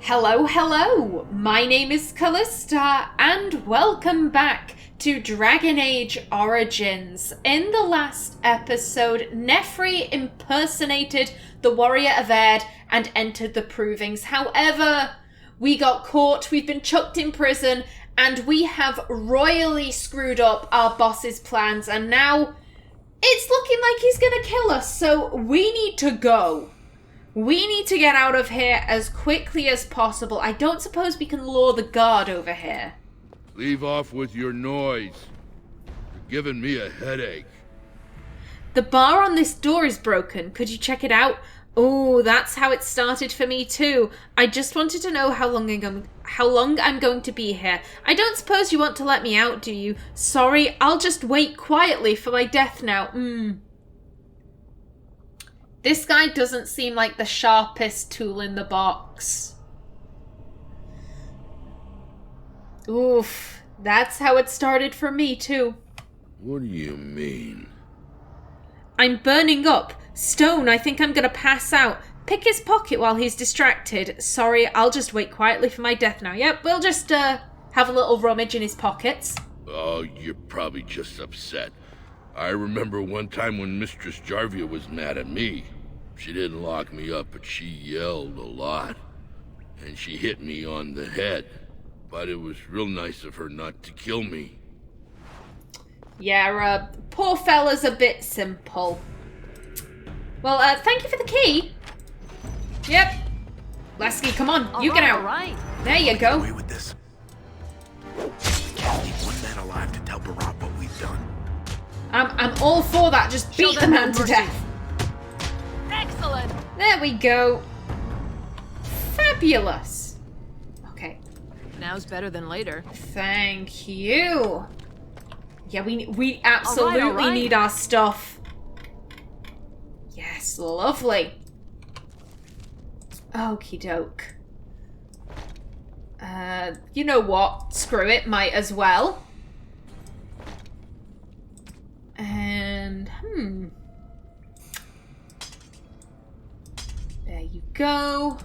Hello, hello! My name is Callista, and welcome back to Dragon Age Origins. In the last episode, Nephri impersonated the Warrior of Erd and entered the Provings. However, we got caught, we've been chucked in prison, and we have royally screwed up our boss's plans, and now it's looking like he's gonna kill us, so we need to go. We need to get out of here as quickly as possible. I don't suppose we can lure the guard over here. Leave off with your noise. You're giving me a headache. The bar on this door is broken. Could you check it out? Oh, that's how it started for me too. I just wanted to know how long I'm going to be here. I don't suppose you want to let me out, do you? Sorry, I'll just wait quietly for my death now. This guy doesn't seem like the sharpest tool in the box. Oof, that's how it started for me too. What do you mean? I'm burning up. Stone, I think I'm gonna pass out. Pick his pocket while he's distracted. Sorry, I'll just wait quietly for my death now. Yep, we'll just have a little rummage in his pockets. Oh, you're probably just upset. I remember one time when Mistress Jarvia was mad at me. She didn't lock me up, but she yelled a lot. And she hit me on the head. But it was real nice of her not to kill me. Yeah, poor fella's a bit simple. Well, thank you for the key. Yep. Lasky, come on, you get out. Right. There you go. Away with this. Can't leave one man alive to tell Beraht what we've done. I'm all for that. Just beat the man to death. Excellent. There we go. Fabulous. Okay. Now's better than later. Thank you. Yeah, we absolutely all right. need our stuff. Yes, lovely. Okie doke. You know what? Screw it, might as well. And, there you go.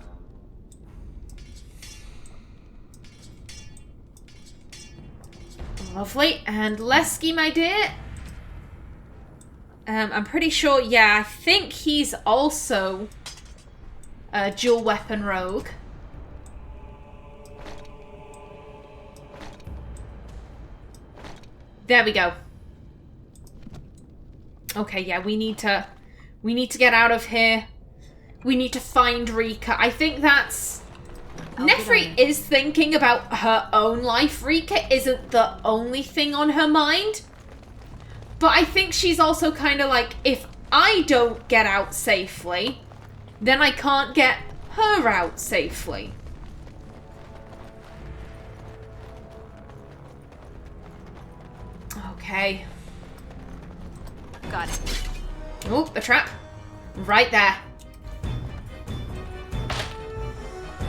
Lovely. And Lesky, my dear. I'm pretty sure, yeah, I think he's also a dual weapon rogue. There we go. Okay, yeah, we need to get out of here. We need to find Rika. I think that's... Nephri is thinking about her own life. Rika isn't the only thing on her mind. But I think she's also kind of like, if I don't get out safely, then I can't get her out safely. Okay. Got it. Oh, the trap. Right there.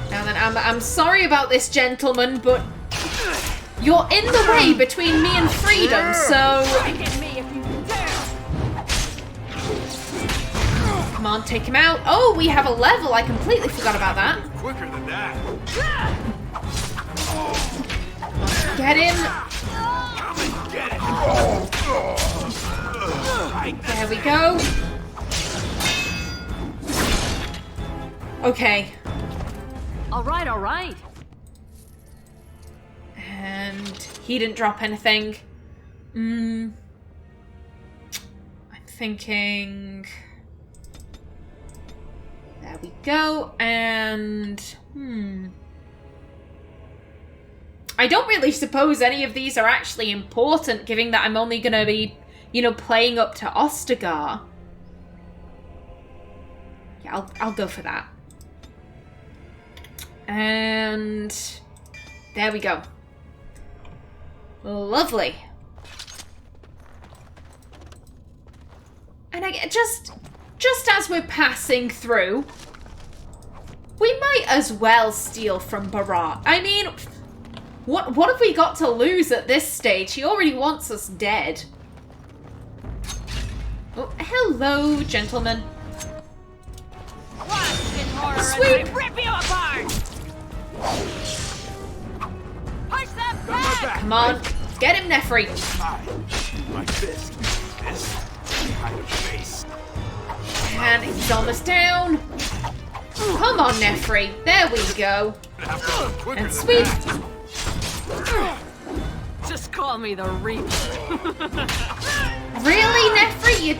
Now then, I'm sorry about this, gentleman, but you're in the way between me and freedom, so... Come on, take him out. Oh, we have a level. I completely forgot about that. Quicker than that. Get him. Get it. There we go. Okay. All right. And he didn't drop anything. I'm thinking... There we go, and... I don't really suppose any of these are actually important, given that I'm only going to be, playing up to Ostagar. Yeah, I'll go for that. And... There we go. Lovely. And just as we're passing through, we might as well steal from Beraht. I mean, what have we got to lose at this stage? He already wants us dead. Oh, hello, gentlemen. Watch in horror Sweet. as I rip you apart. Come on. Get him, Nephri. My fist. This kind of face. And he's almost down. Come on, Nephri. There we go. And sweep. Just call me the Reaper. Really, Nephri?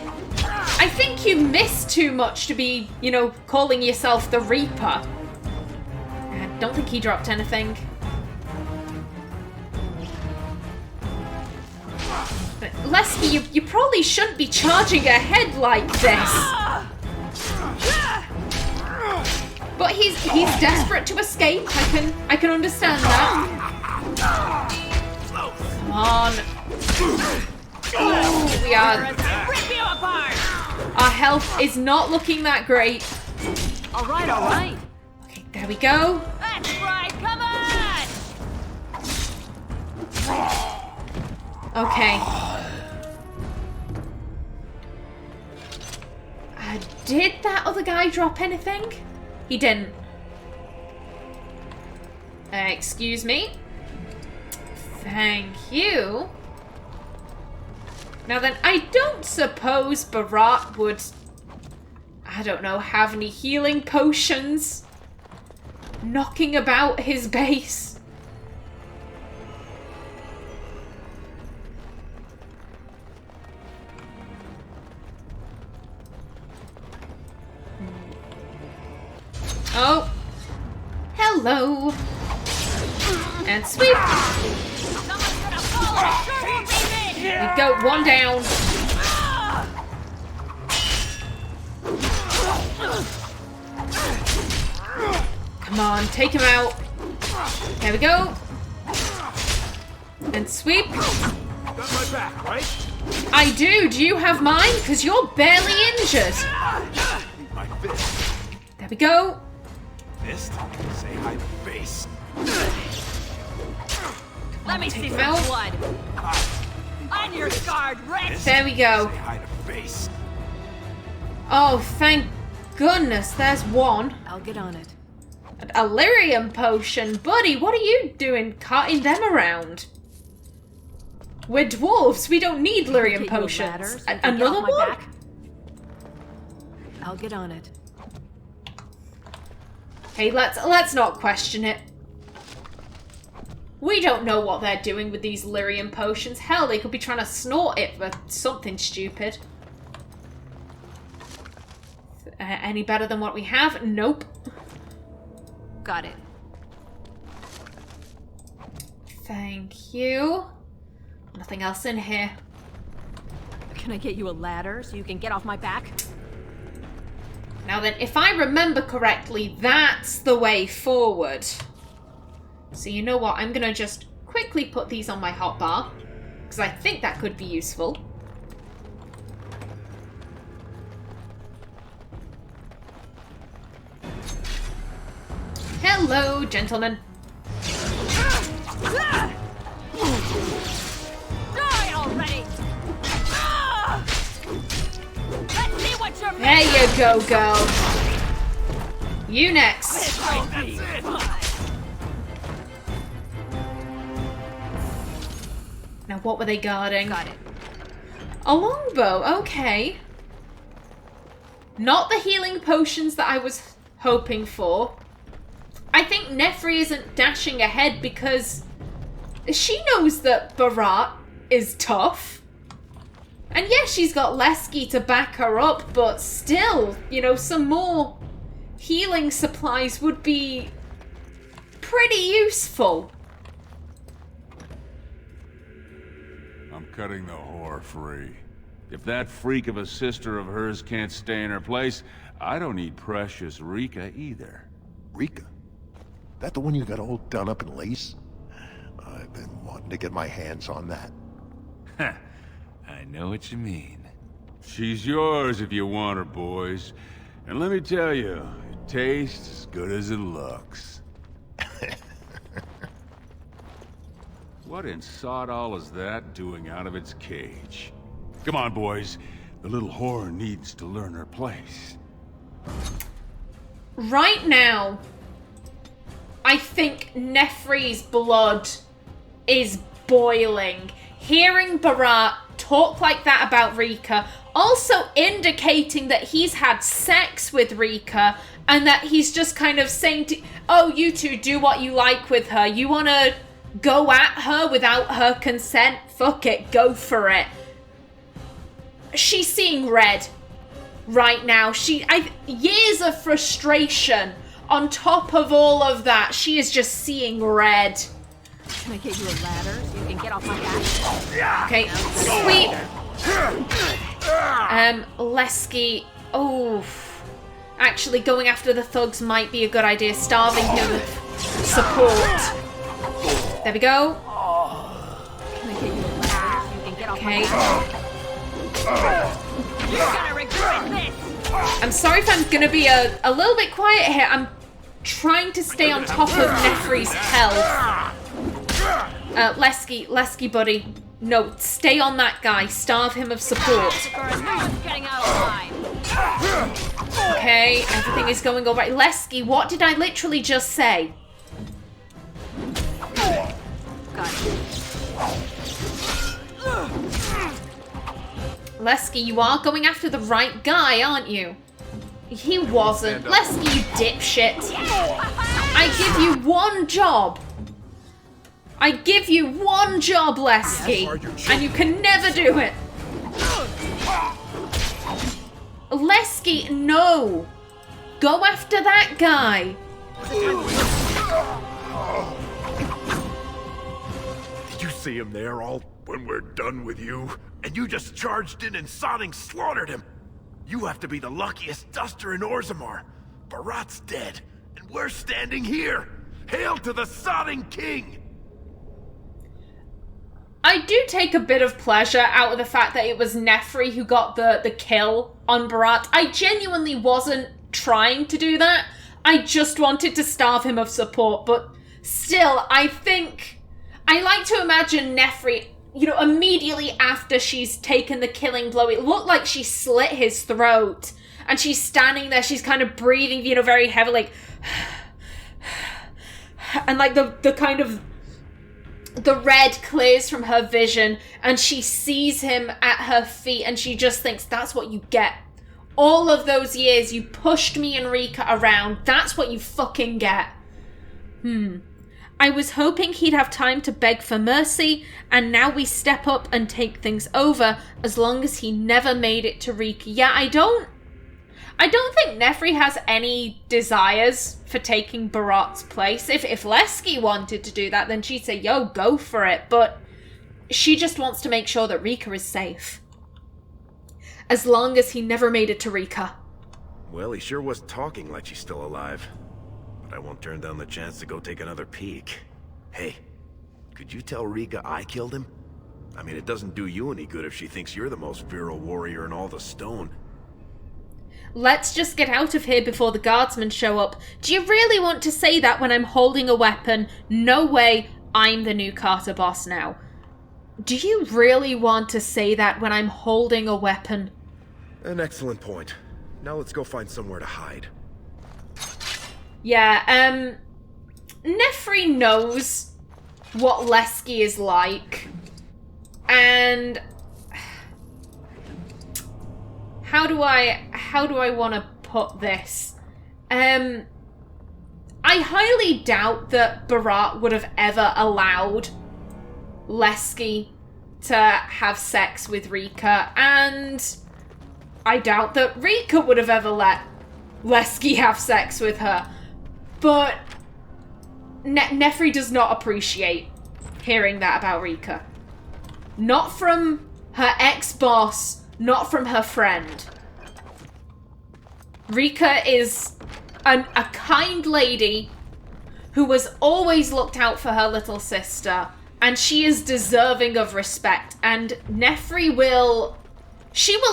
I think you miss too much to be, you know, calling yourself the Reaper. I don't think he dropped anything. But Lesky, you probably shouldn't be charging ahead like this. But he's desperate to escape. I can understand that. Come on. Ooh, we are. Rip you apart! Our health is not looking that great. All right. Okay, there we go. That's right, come on! Okay. Did that other guy drop anything? He didn't. Excuse me. Thank you. Now then, I don't suppose Beraht would, I don't know, have any healing potions knocking about his base. Oh. Hello. And sweep. Someone's gonna fall and it sure won't be me! We go, one down. Come on, take him out. There we go. And sweep. Got my back, right? I do. Do you have mine? Because you're barely injured. My fist. There we go. Fist. Say hi to face. Let me see him some out. blood. On your guard, Rex! There we go. Say hi to face. Oh, thank goodness. There's one. I'll get on it. A lyrium potion. Buddy, what are you doing carting them around? We're dwarves. We don't need lyrium Get you a ladder potions. so you can get Another off my one? back? I'll get on it. Hey, let's not question it. We don't know what they're doing with these lyrium potions. Hell, they could be trying to snort it for something stupid. Any better than what we have? Nope. Got it. Thank you. Nothing else in here. Can I get you a ladder so you can get off my back? Now then, if I remember correctly, that's the way forward. So you know what? I'm going to just quickly put these on my hotbar, because I think that could be useful. Hello, gentlemen. Die already! Let's see what you're There you go, girl. You next. Now, what were they guarding? Got it. A longbow, okay. Not the healing potions that I was hoping for. I think Nephri isn't dashing ahead because she knows that Beraht is tough. And yes, she's got Lesky to back her up, but still, you know, some more healing supplies would be pretty useful. I'm cutting the whore free. If that freak of a sister of hers can't stay in her place, I don't need precious Rika either. Rika? That the one you got all done up in lace? I've been wanting to get my hands on that. Heh, I know what you mean. She's yours if you want her, boys. And let me tell you, it tastes as good as it looks. What in sod all is that doing out of its cage? Come on, boys. The little whore needs to learn her place. Right now, I think Nephri's blood is boiling. Hearing Beraht talk like that about Rika, also indicating that he's had sex with Rika, and that he's just kind of saying to, oh, you two do what you like with her. You want to go at her without her consent? Fuck it, go for it. She's seeing red right now. Years of frustration on top of all of that. She is just seeing red. Can I get you a ladder so you can get off my back? Okay, sweet. Lesky. Oh, actually, going after the thugs might be a good idea. Starving him of support. There we go. Can I get you a ladder so you can get off my Okay. back? You're gonna regret this! I'm sorry if I'm gonna be a little bit quiet here. I'm trying to stay on top of Nephri's health. Lesky, buddy. No, stay on that guy. Starve him of support. No one's getting out alive. Okay, everything is going all right. Lesky, what did I literally just say? Got you. Lesky, you are going after the right guy, aren't you? He wasn't. Lesky, you dipshit. I give you one job. I give you one job, Lesky, and you can never do it. Lesky, no. Go after that guy. Did you see him there all when we're done with you? And you just charged in and sodding slaughtered him. You have to be the luckiest duster in Orzammar. Beraht's dead, and we're standing here. Hail to the sodding king! I do take a bit of pleasure out of the fact that it was Nephri who got the kill on Beraht. I genuinely wasn't trying to do that. I just wanted to starve him of support, but still, I think... I like to imagine Nephri, you know, immediately after she's taken the killing blow, it looked like she slit his throat. And she's standing there, she's kind of breathing, you know, very heavily, like... And like the kind of... The red clears from her vision, and she sees him at her feet, and she just thinks, that's what you get. All of those years you pushed me and Rika around, that's what you fucking get. I was hoping he'd have time to beg for mercy, and now we step up and take things over, as long as he never made it to Rika. Yeah, I don't think Nephri has any desires for taking Beraht's place. If Lesky wanted to do that, then she'd say, yo, go for it. But she just wants to make sure that Rika is safe. As long as he never made it to Rika. Well, he sure was talking like she's still alive. But I won't turn down the chance to go take another peek. Hey, could you tell Rika I killed him? I mean, it doesn't do you any good if she thinks you're the most virile warrior in all the stone. Let's just get out of here before the guardsmen show up. Do you really want to say that when I'm holding a weapon? No way, I'm the new Carter boss now. Do you really want to say that when I'm holding a weapon? An excellent point. Now let's go find somewhere to hide. Yeah, Nephri knows what Lesky is like. And... How do I want to put this? I highly doubt that Beraht would have ever allowed Lesky to have sex with Rika, and I doubt that Rika would have ever let Lesky have sex with her. But Nephri does not appreciate hearing that about Rika. Not from her ex-boss, not from her friend. Rika is a kind lady who has always looked out for her little sister, and she is deserving of respect, and Nephri will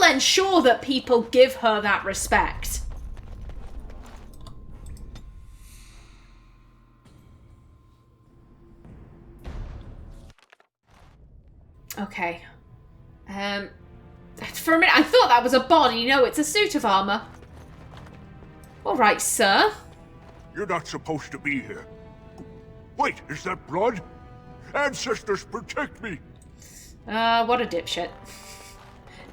ensure that people give her that respect. Okay. For a minute, I thought that was a body. No, it's a suit of armor. All right, sir. You're not supposed to be here. Wait, is that blood? Ancestors, protect me! What a dipshit.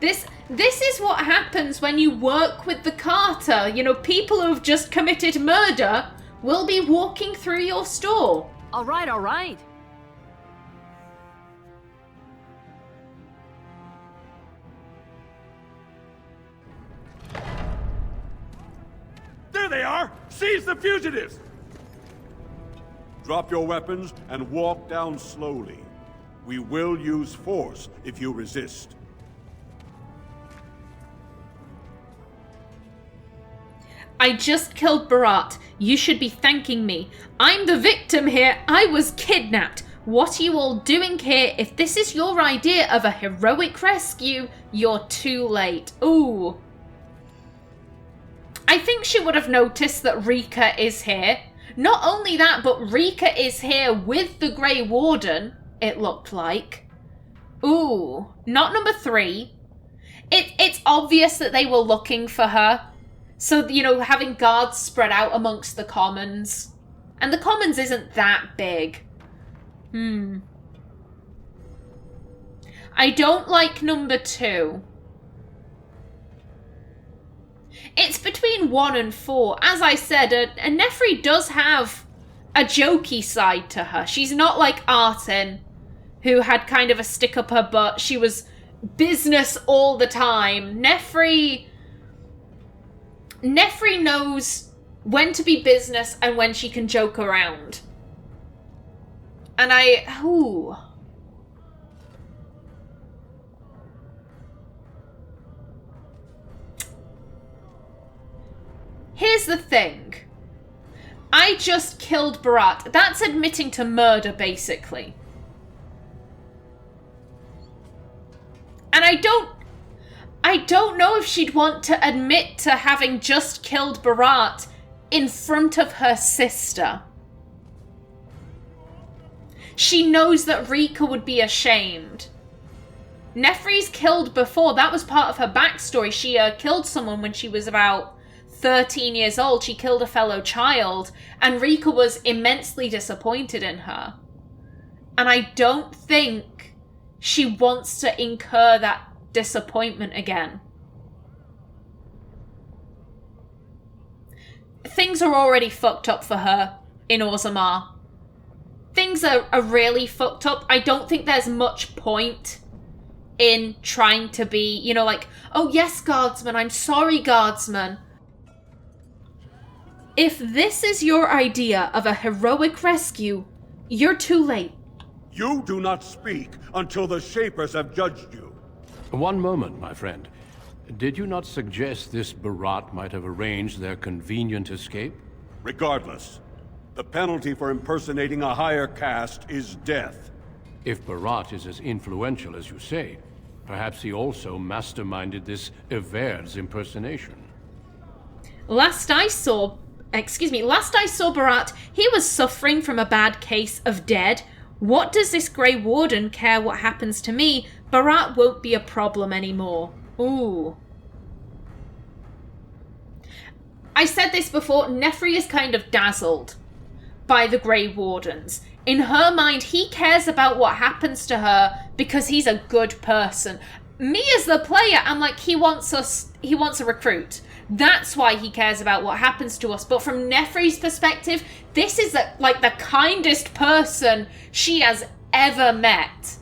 This is what happens when you work with the Carter. You know, people who've just committed murder will be walking through your store. All right, all right. There they are! Seize the fugitives! Drop your weapons and walk down slowly. We will use force if you resist. I just killed Beraht. You should be thanking me. I'm the victim here. I was kidnapped. What are you all doing here? If this is your idea of a heroic rescue, you're too late. Ooh. I think she would have noticed that Rika is here. Not only that, but Rika is here with the Grey Warden, it looked like. Ooh. Not number 3. It's obvious that they were looking for her. So, you know, having guards spread out amongst the commons. And the commons isn't that big. I don't like number 2. It's between 1 and 4. As I said, Nephri does have a jokey side to her. She's not like Artin, who had kind of a stick up her butt. She was business all the time. Nephri knows when to be business and when she can joke around. And here's the thing. I just killed Beraht. That's admitting to murder, basically. And I don't know if she'd want to admit to having just killed Beraht in front of her sister. She knows that Rika would be ashamed. Nephri's killed before. That was part of her backstory. She killed someone when she was about 13 years old. She killed a fellow child, and Rika was immensely disappointed in her. And I don't think she wants to incur that disappointment again. Things are already fucked up for her in Orzammar. Things are really fucked up. I don't think there's much point in trying to be, you know, like, oh yes, guardsman, I'm sorry, guardsman. If this is your idea of a heroic rescue, you're too late. You do not speak until the Shapers have judged you. One moment, my friend. Did you not suggest this Beraht might have arranged their convenient escape? Regardless, the penalty for impersonating a higher caste is death. If Beraht is as influential as you say, perhaps he also masterminded this Everd's impersonation. Last I saw Beraht, he was suffering from a bad case of dead. What does this Grey Warden care what happens to me? Beraht won't be a problem anymore. Ooh. I said this before, Nephri is kind of dazzled by the Grey Wardens. In her mind, he cares about what happens to her because he's a good person. Me as the player, I'm like, he wants a recruit. That's why he cares about what happens to us. But from Nephri's perspective, this is like the kindest person she has ever met.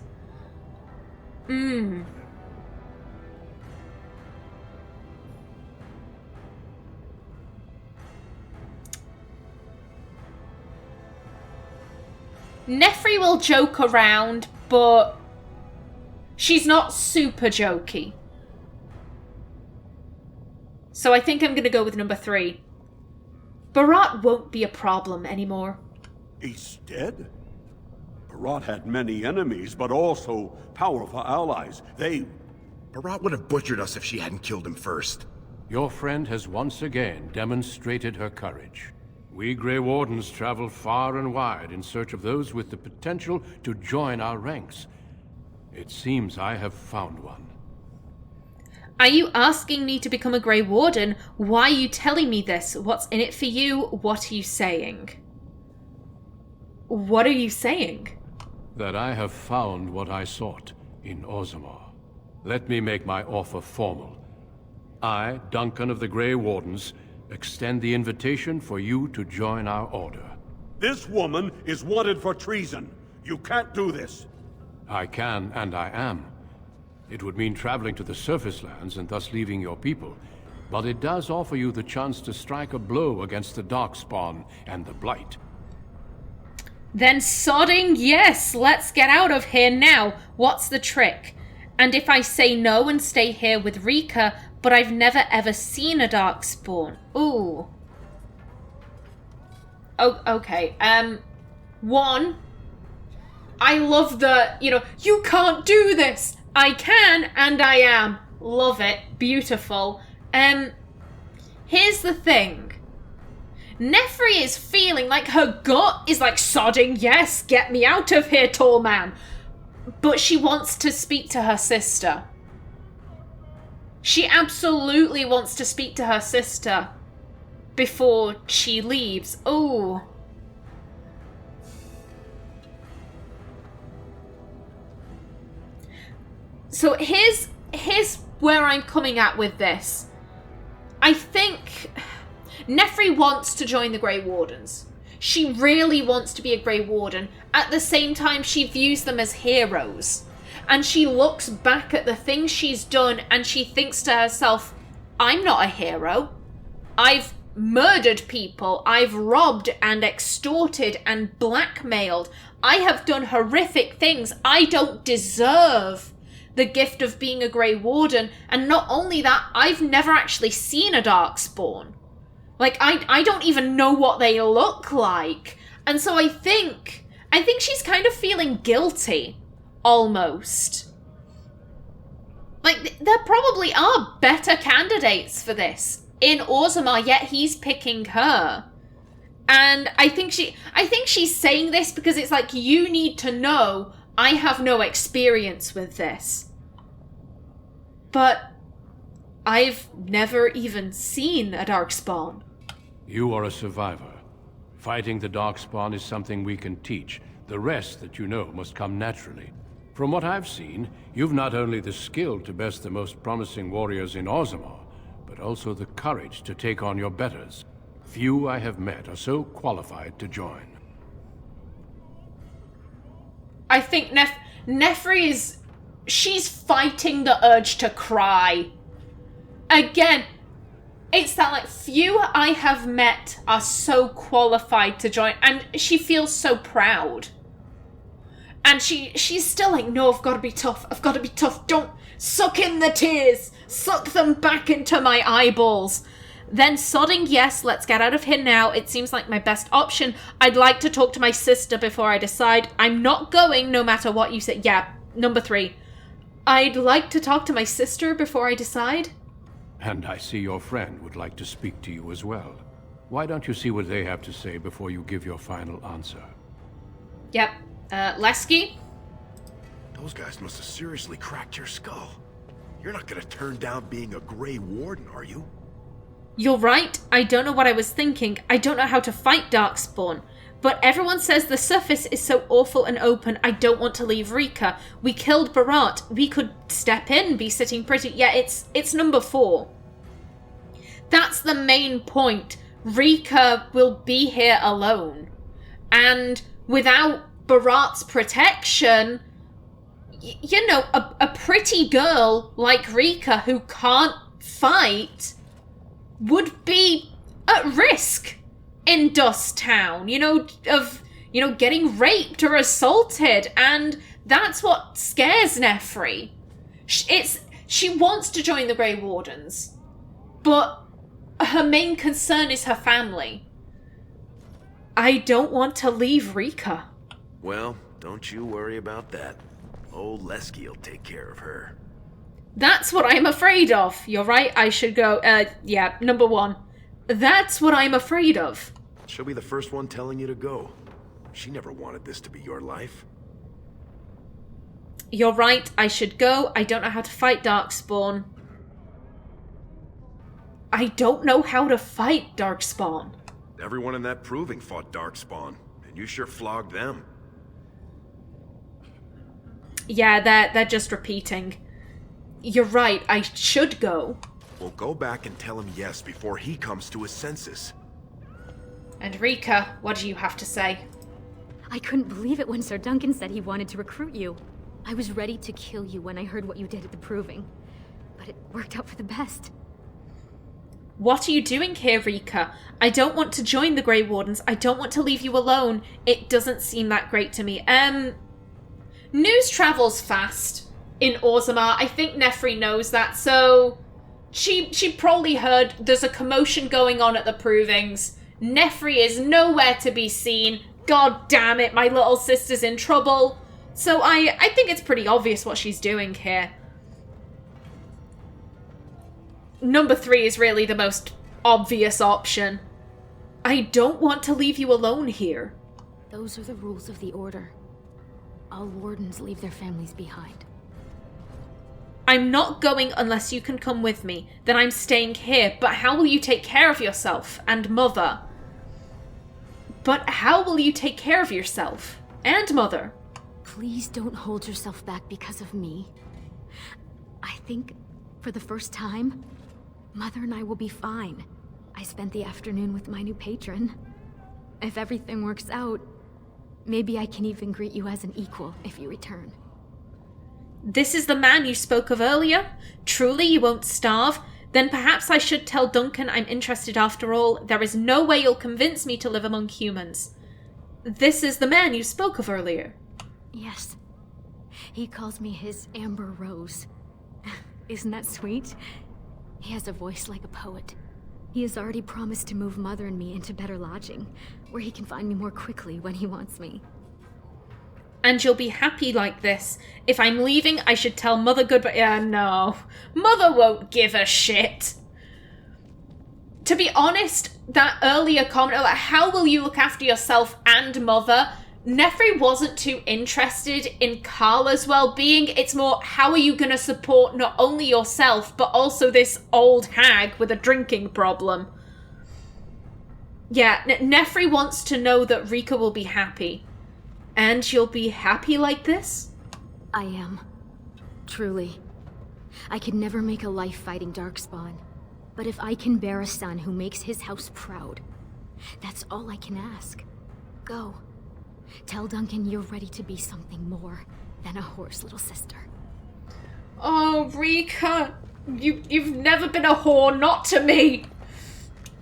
Nephri will joke around, but she's not super jokey. So I think I'm going to go with number 3. Beraht won't be a problem anymore. He's dead? Beraht had many enemies, but also powerful allies. Beraht would have butchered us if she hadn't killed him first. Your friend has once again demonstrated her courage. We Grey Wardens travel far and wide in search of those with the potential to join our ranks. It seems I have found one. Are you asking me to become a Grey Warden? Why are you telling me this? What's in it for you? What are you saying? What are you saying? That I have found what I sought in Orzammar. Let me make my offer formal. I, Duncan of the Grey Wardens, extend the invitation for you to join our order. This woman is wanted for treason. You can't do this. I can, and I am. It would mean traveling to the surface lands and thus leaving your people, but it does offer you the chance to strike a blow against the Darkspawn and the Blight. Then sodding yes, let's get out of here now. What's the trick? And if I say no and stay here with Rika, but I've never ever seen a Darkspawn? Ooh. Oh, okay. One, I love the, you can't do this. I can, and I am. Love it. Beautiful. Here's the thing. Nephri is feeling like her gut is like sodding, yes, get me out of here, tall man. But she wants to speak to her sister. She absolutely wants to speak to her sister before she leaves. Oh. So here's where I'm coming at with this. I think Nephri wants to join the Grey Wardens. She really wants to be a Grey Warden. At the same time, she views them as heroes. And she looks back at the things she's done and she thinks to herself, I'm not a hero. I've murdered people. I've robbed and extorted and blackmailed. I have done horrific things. I don't deserve the gift of being a Grey Warden. And not only that, I've never actually seen a Darkspawn. Like, I don't even know what they look like. And so I think she's kind of feeling guilty, almost. Like, there probably are better candidates for this in Orzammar, yet he's picking her. And I think she's saying this because it's like, you need to know I have no experience with this. But I've never even seen a Darkspawn. You are a survivor. Fighting the Darkspawn is something we can teach. The rest that you know must come naturally. From what I've seen, you've not only the skill to best the most promising warriors in Orzammar, but also the courage to take on your betters. Few I have met are so qualified to join. I think Nephri is... she's fighting the urge to cry. Again, it's that, like, few I have met are so qualified to join, and she feels so proud. And she's still like, no, I've got to be tough. I've got to be tough. Don't suck in the tears. Suck them back into my eyeballs. Then sodding, yes, let's get out of here now. It seems like my best option. I'd like to talk to my sister before I decide. I'm not going no matter what you say. Yeah, number 3. I'd like to talk to my sister before I decide. And I see your friend would like to speak to you as well. Why don't you see what they have to say before you give your final answer? Yep. Lesky? Those guys must have seriously cracked your skull. You're not gonna turn down being a Grey Warden, are you? You're right. I don't know what I was thinking. I don't know how to fight Darkspawn. But everyone says the surface is so awful and open. I don't want to leave Rika. We killed Beraht. We could step in, be sitting pretty. Yeah, it's number 4. That's the main point. Rika will be here alone. And without Beraht's protection, you know, a pretty girl like Rika who can't fight would be at risk in Dust Town, of getting raped or assaulted, and that's what scares Nephri. She wants to join the Grey Wardens, but her main concern is her family. I don't want to leave Rika. Well, don't you worry about that. Old Lesky will take care of her. That's what I'm afraid of. You're right, I should go. Yeah, number 1. That's what I'm afraid of. She'll be the first one telling you to go. She never wanted this to be your life. You're right, I should go. I don't know how to fight Darkspawn. I don't know how to fight Darkspawn. Everyone in that proving fought Darkspawn, and you sure flogged them. Yeah, they're just repeating. You're right, I should go. We'll go back and tell him yes before he comes to his senses. And Rika, what do you have to say? I couldn't believe it when Sir Duncan said he wanted to recruit you. I was ready to kill you when I heard what you did at the Proving. But it worked out for the best. What are you doing here, Rika? I don't want to join the Grey Wardens. I don't want to leave you alone. It doesn't seem that great to me. News travels fast in Orzammar. I think Nephri knows that, so she probably heard there's a commotion going on at the Provings. Nephri is nowhere to be seen. God damn it, my little sister's in trouble. So I think it's pretty obvious what she's doing here. Number 3 is really the most obvious option. I don't want to leave you alone here. Those are the rules of the Order. All wardens leave their families behind. I'm not going unless you can come with me. Then I'm staying here. But how will you take care of yourself and Mother? But how will you take care of yourself and Mother? Please don't hold yourself back because of me. I think, for the first time, Mother and I will be fine. I spent the afternoon with my new patron. If everything works out, maybe I can even greet you as an equal if you return. This is the man you spoke of earlier? Truly you won't starve? Then perhaps I should tell Duncan I'm interested after all. There is no way you'll convince me to live among humans. This is the man you spoke of earlier. Yes. He calls me his Amber Rose. Isn't that sweet? He has a voice like a poet. He has already promised to move Mother and me into better lodging, where he can find me more quickly when he wants me. And you'll be happy like this. If I'm leaving, I should tell Mother goodbye. No. Mother won't give a shit. To be honest, that earlier comment, like, how will you look after yourself and Mother? Nephri wasn't too interested in Carla's well-being. It's more, how are you going to support not only yourself, but also this old hag with a drinking problem? Yeah, Nephri wants to know that Rika will be happy. And you'll be happy like this? I am. Truly. I could never make a life fighting Darkspawn. But if I can bear a son who makes his house proud, that's all I can ask. Go. Tell Duncan you're ready to be something more than a whore's little sister. Oh, Rika, you've never been a whore, not to me.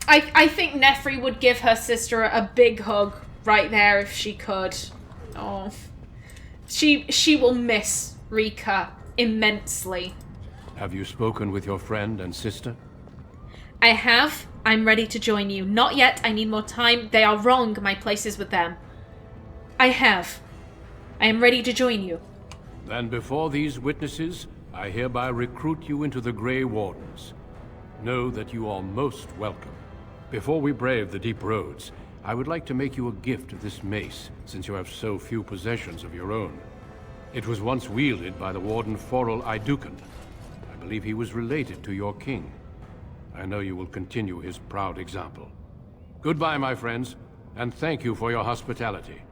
I think Nephri would give her sister a big hug right there if she could. Oh, she will miss Rika immensely. Have you spoken with your friend and sister? I have. I'm ready to join you. Not yet. I need more time. They are wrong. My place is with them. I have. I am ready to join you. Then before these witnesses, I hereby recruit you into the Grey Wardens. Know that you are most welcome. Before we brave the deep roads, I would like to make you a gift of this mace, since you have so few possessions of your own. It was once wielded by the Warden Forel Idukan. I believe he was related to your king. I know you will continue his proud example. Goodbye, my friends, and thank you for your hospitality.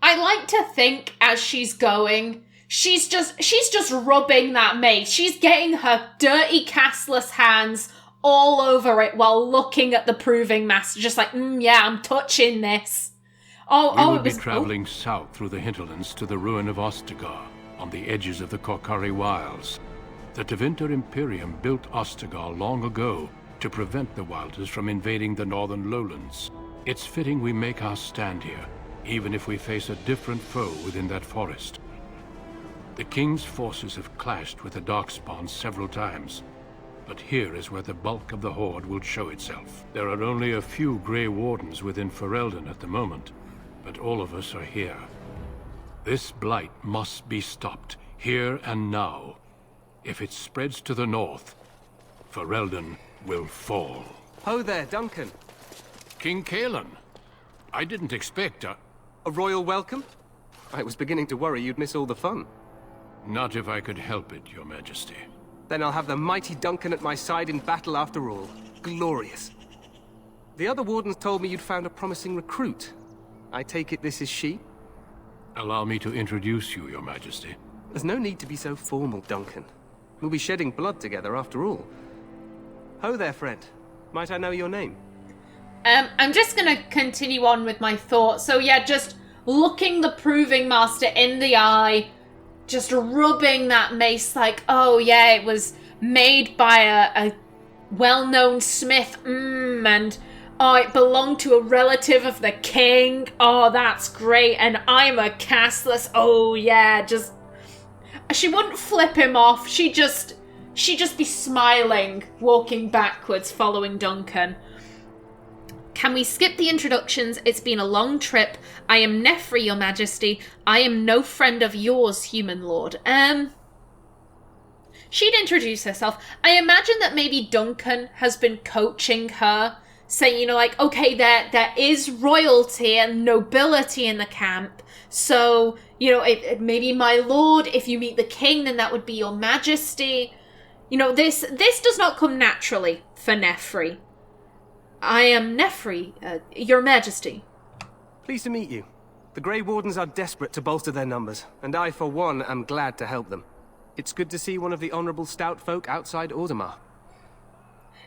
I like to think as she's going, she's just rubbing that mace. She's getting her dirty, castless hands all over it while looking at the Proving Master, just like, yeah, I'm touching this. We would be traveling south through the hinterlands to the ruin of Ostagar, on the edges of the Korkari Wilds. The Tevinter Imperium built Ostagar long ago to prevent the Wilders from invading the northern lowlands. It's fitting we make our stand here, even if we face a different foe within that forest. The King's forces have clashed with the Darkspawn several times, but here is where the bulk of the Horde will show itself. There are only a few Grey Wardens within Ferelden at the moment, but all of us are here. This blight must be stopped, here and now. If it spreads to the north, Ferelden will fall. Ho there, Duncan. King Kaelan. I didn't expect a royal welcome? I was beginning to worry you'd miss all the fun. Not if I could help it, Your Majesty. Then I'll have the mighty Duncan at my side in battle after all. Glorious. The other wardens told me you'd found a promising recruit. I take it this is she? Allow me to introduce you, Your Majesty. There's no need to be so formal, Duncan. We'll be shedding blood together after all. Ho there, friend. Might I know your name? I'm just gonna continue on with my thoughts. So yeah, just looking the Proving Master in the eye, just rubbing that mace like, oh yeah, it was made by a well-known smith, and oh, it belonged to a relative of the king. Oh, that's great. And I'm a castless. Oh yeah, just... She wouldn't flip him off. She'd just be smiling, walking backwards, following Duncan. Can we skip the introductions? It's been a long trip. I am Nephri, Your Majesty. I am no friend of yours, human lord. She'd introduce herself. I imagine that maybe Duncan has been coaching her, saying, you know, like, okay, there is royalty and nobility in the camp, so, you know, maybe my lord, if you meet the king, then that would be Your Majesty. You know, this does not come naturally for Nephri. I am Nephri, Your Majesty. Pleased to meet you. The Grey Wardens are desperate to bolster their numbers, and I, for one, am glad to help them. It's good to see one of the honourable stout folk outside Orzammar.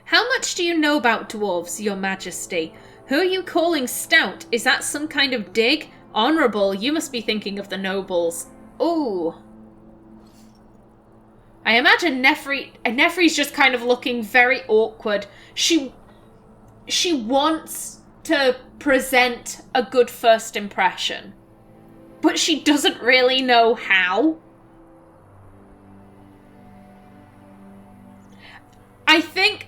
How much do you know about dwarves, Your Majesty? Who are you calling stout? Is that some kind of dig? Honourable, you must be thinking of the nobles. Ooh. I imagine Nephri's just kind of looking very awkward. She wants to present a good first impression, but she doesn't really know how. I think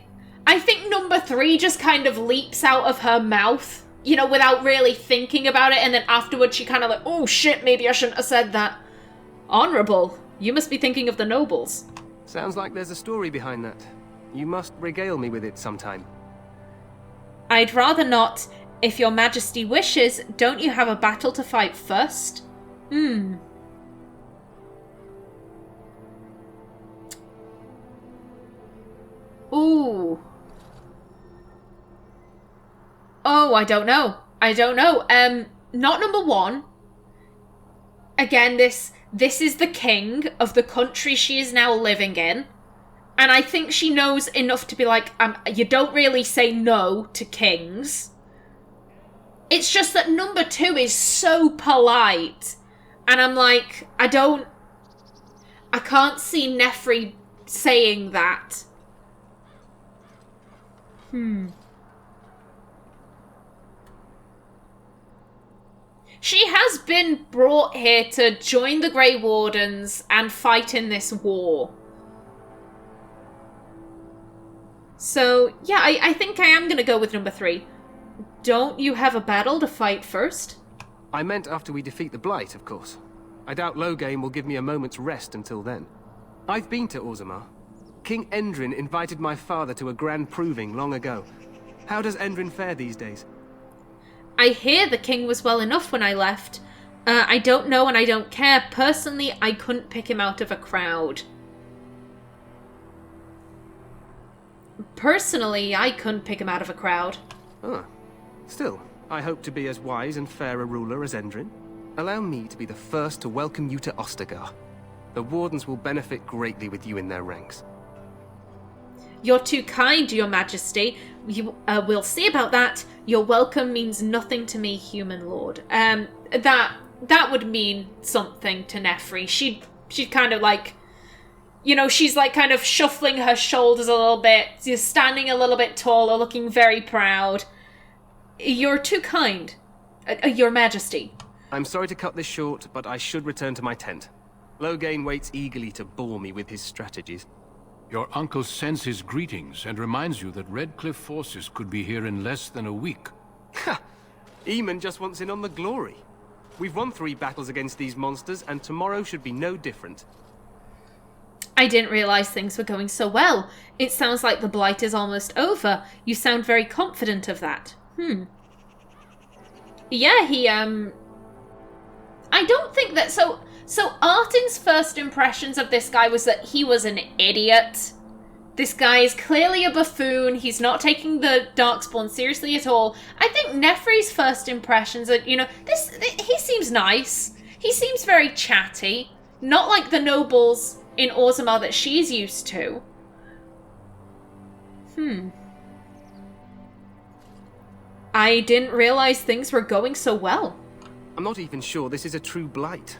number 3 just kind of leaps out of her mouth, you know, without really thinking about it, and then afterwards she kind of like, oh shit, maybe I shouldn't have said that. Honourable, you must be thinking of the nobles. Sounds like there's a story behind that. You must regale me with it sometime. I'd rather not. If Your Majesty wishes, don't you have a battle to fight first? Ooh. Oh, I don't know. Not number 1. Again, this is the king of the country she is now living in. And I think she knows enough to be like, you don't really say no to kings. It's just that number 2 is so polite. And I'm like, I can't see Nephri saying that. She has been brought here to join the Grey Wardens and fight in this war. So, yeah, I think I am going to go with number 3. Don't you have a battle to fight first? I meant after we defeat the Blight, of course. I doubt Loghain will give me a moment's rest until then. I've been to Orzammar. King Endrin invited my father to a grand proving long ago. How does Endrin fare these days? I hear the king was well enough when I left. I don't know and I don't care. Personally, I couldn't pick him out of a crowd. Personally, I couldn't pick him out of a crowd. Still, I hope to be as wise and fair a ruler as Endrin. Allow me to be the first to welcome you to Ostagar. The Wardens will benefit greatly with you in their ranks. You're too kind, Your Majesty. We'll see about that. Your welcome means nothing to me, human lord. That would mean something to Nephri. She'd kind of like, you know, she's like kind of shuffling her shoulders a little bit. She's standing a little bit taller, looking very proud. You're too kind, Your Majesty. I'm sorry to cut this short, but I should return to my tent. Loghain waits eagerly to bore me with his strategies. Your uncle sends his greetings and reminds you that Redcliffe forces could be here in less than a week. Ha! Eamon just wants in on the glory. We've won 3 battles against these monsters, and tomorrow should be no different. I didn't realize things were going so well. It sounds like the Blight is almost over. You sound very confident of that. Yeah, he, I don't think that... So Artin's first impressions of this guy was that he was an idiot. This guy is clearly a buffoon. He's not taking the Darkspawn seriously at all. I think Nephri's first impressions are, he seems nice. He seems very chatty. Not like the nobles in Orzammar that she's used to. I didn't realize things were going so well. I'm not even sure this is a true blight.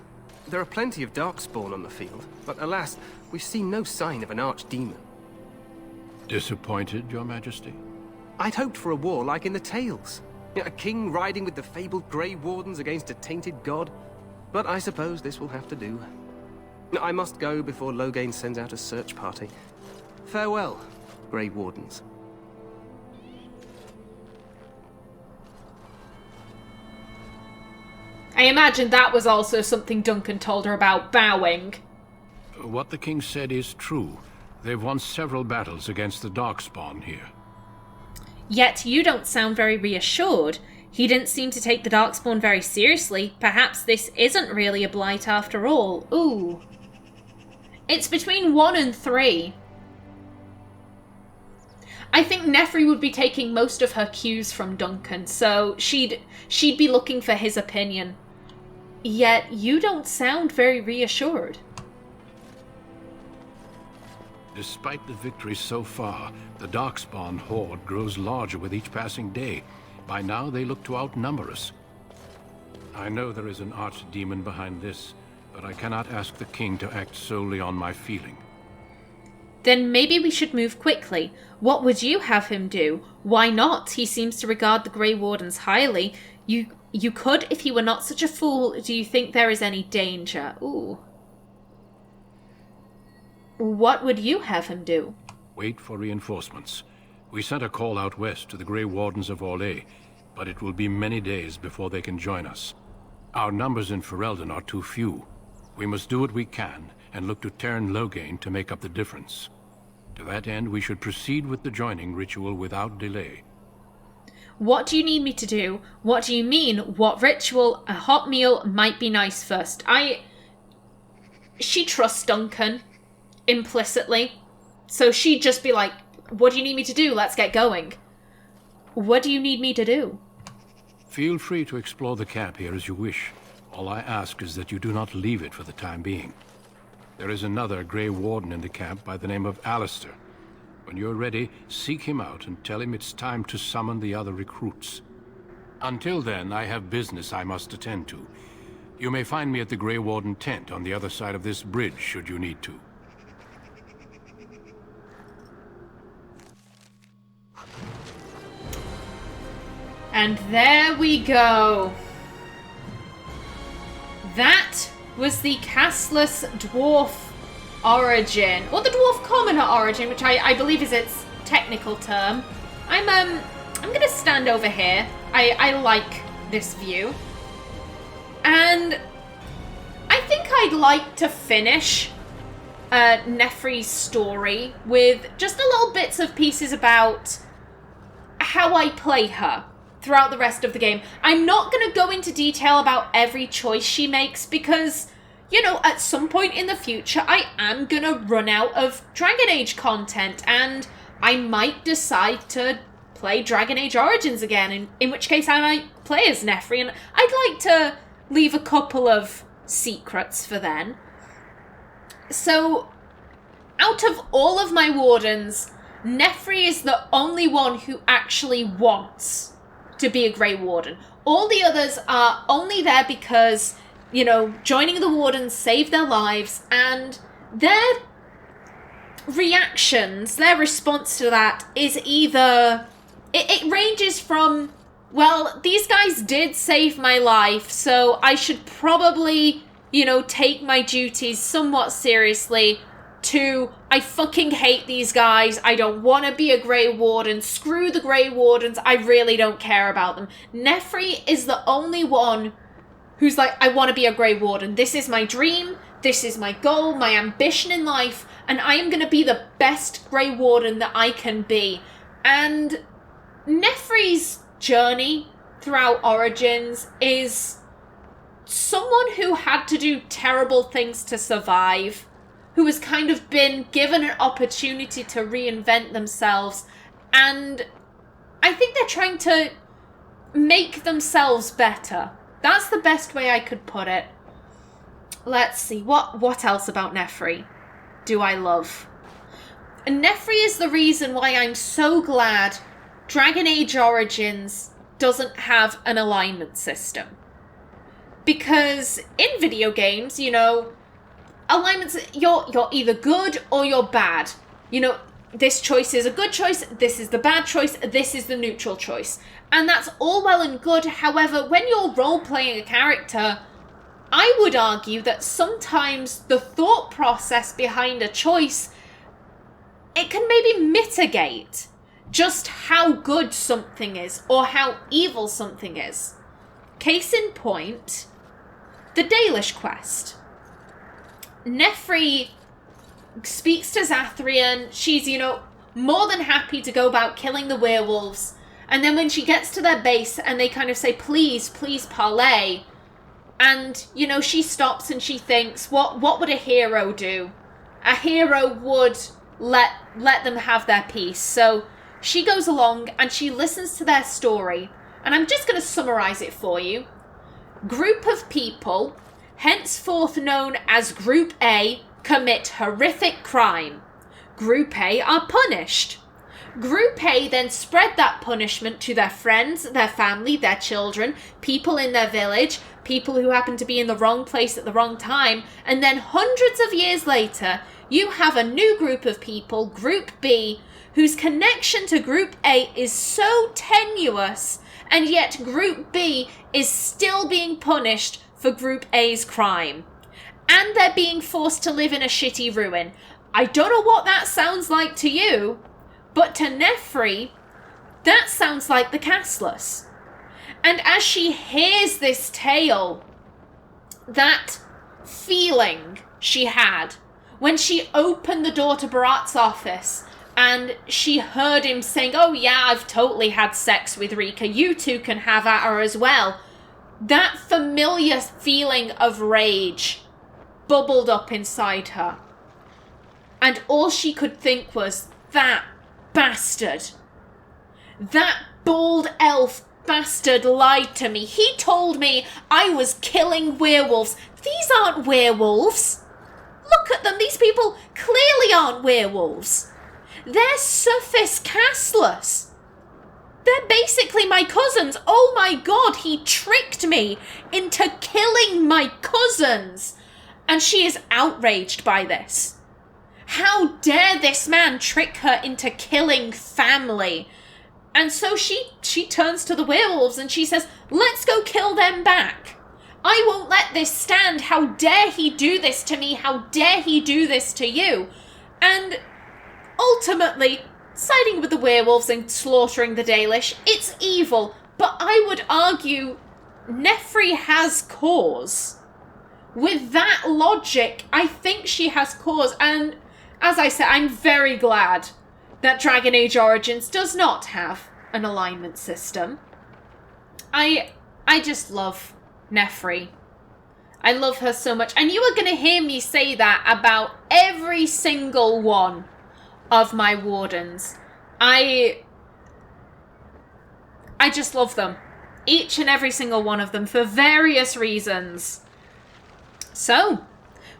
There are plenty of Darkspawn on the field, but alas, we've seen no sign of an archdemon. Disappointed, Your Majesty? I'd hoped for a war like in the tales. A king riding with the fabled Grey Wardens against a tainted god. But I suppose this will have to do. I must go before Loghain sends out a search party. Farewell, Grey Wardens. I imagine that was also something Duncan told her about, bowing. What the king said is true. They've won several battles against the Darkspawn here. Yet you don't sound very reassured. He didn't seem to take the Darkspawn very seriously. Perhaps this isn't really a blight after all. Ooh. It's between 1 and 3. I think Nephri would be taking most of her cues from Duncan, so she'd be looking for his opinion. Yet you don't sound very reassured. Despite the victories so far, the Darkspawn horde grows larger with each passing day. By now, they look to outnumber us. I know there is an archdemon behind this, but I cannot ask the king to act solely on my feeling. Then maybe we should move quickly. What would you have him do? Why not? He seems to regard the Grey Wardens highly. You could if he were not such a fool. Do you think there is any danger? Ooh. What would you have him do? Wait for reinforcements. We sent a call out west to the Grey Wardens of Orlais, but it will be many days before they can join us. Our numbers in Ferelden are too few. We must do what we can and look to Teyrn Loghain to make up the difference. To that end, we should proceed with the joining ritual without delay. What do you need me to do? What do you mean? What ritual? A hot meal might be nice first. She trusts Duncan. Implicitly. So she'd just be like, what do you need me to do? Let's get going. What do you need me to do? Feel free to explore the camp here as you wish. All I ask is that you do not leave it for the time being. There is another Grey Warden in the camp by the name of Alistair. When you're ready, seek him out and tell him it's time to summon the other recruits. Until then, I have business I must attend to. You may find me at the Grey Warden tent on the other side of this bridge, should you need to. And there we go. That was the castless dwarf origin, or the dwarf commoner origin, which I believe is its technical term. I'm gonna stand over here. I like this view. And I think I'd like to finish Nephri's story with just a little bits of pieces about how I play her throughout the rest of the game. I'm not going to go into detail about every choice she makes because, at some point in the future, I am going to run out of Dragon Age content and I might decide to play Dragon Age Origins again, in which case I might play as Nephri, and I'd like to leave a couple of secrets for then. So, out of all of my wardens, Nephri is the only one who actually wants to be a Grey Warden. All the others are only there because, joining the Wardens saved their lives, and their reactions, their response to that is either... It ranges from, well, these guys did save my life, so I should probably, take my duties somewhat seriously, to, I fucking hate these guys, I don't want to be a Grey Warden, screw the Grey Wardens, I really don't care about them. Nephri is the only one who's like, I want to be a Grey Warden, this is my dream, this is my goal, my ambition in life, and I am going to be the best Grey Warden that I can be. And Nephri's journey throughout Origins is someone who had to do terrible things to survive, who has kind of been given an opportunity to reinvent themselves, and I think they're trying to make themselves better. That's the best way I could put it. Let's see, what else about Nephri do I love? And Nephri is the reason why I'm so glad Dragon Age Origins doesn't have an alignment system. Because in video games, you know, alignments, you're either good or you're bad. You know, this choice is a good choice, this is the bad choice, this is the neutral choice. And that's all well and good. However, when you're role-playing a character, I would argue that sometimes the thought process behind a choice, it can maybe mitigate just how good something is or how evil something is. Case in point, the Dalish quest. Nephri speaks to Zathrian. She's, you know, more than happy to go about killing the werewolves. And then when she gets to their base and they kind of say, please, please parley. And, you know, she stops and she thinks, what would a hero do? A hero would let them have their peace. So she goes along and she listens to their story. And I'm just going to summarize it for you. Group of people, henceforth known as Group A, commit horrific crime. Group A are punished. Group A then spread that punishment to their friends, their family, their children, people in their village, people who happen to be in the wrong place at the wrong time, and then hundreds of years later, you have a new group of people, Group B, whose connection to Group A is so tenuous, and yet Group B is still being punished for Group A's crime. And they're being forced to live in a shitty ruin. I don't know what that sounds like to you, but to Nephri, that sounds like the Castless. And as she hears this tale, that feeling she had when she opened the door to Beraht's office and she heard him saying, oh yeah, I've totally had sex with Rika, you two can have at her as well. That familiar feeling of rage bubbled up inside her. And all she could think was, that bastard. That bald elf bastard lied to me. He told me I was killing werewolves. These aren't werewolves. Look at them. These people clearly aren't werewolves. They're surface castless. They're basically my cousins. Oh my god, he tricked me into killing my cousins. And she is outraged by this. How dare this man trick her into killing family? And so she turns to the werewolves and she says, let's go kill them back. I won't let this stand. How dare he do this to me? How dare he do this to you? And ultimately, siding with the werewolves and slaughtering the Dalish, it's evil. But I would argue Nephri has cause. With that logic, I think she has cause. And as I said, I'm very glad that Dragon Age Origins does not have an alignment system. I just love Nephri. I love her so much. And you are going to hear me say that about every single one of my wardens. I just love them. Each and every single one of them for various reasons. So,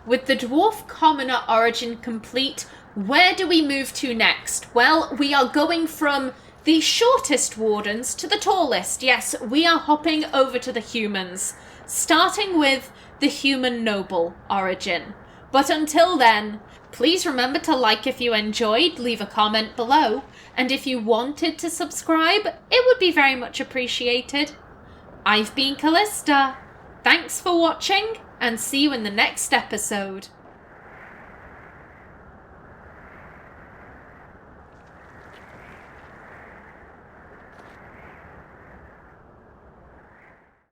with the Dwarf Commoner origin complete, where do we move to next? Well, we are going from the shortest wardens to the tallest. Yes, we are hopping over to the humans, starting with the human noble origin. But until then, please remember to like if you enjoyed, leave a comment below, and if you wanted to subscribe, it would be very much appreciated. I've been Callista. Thanks for watching, and see you in the next episode.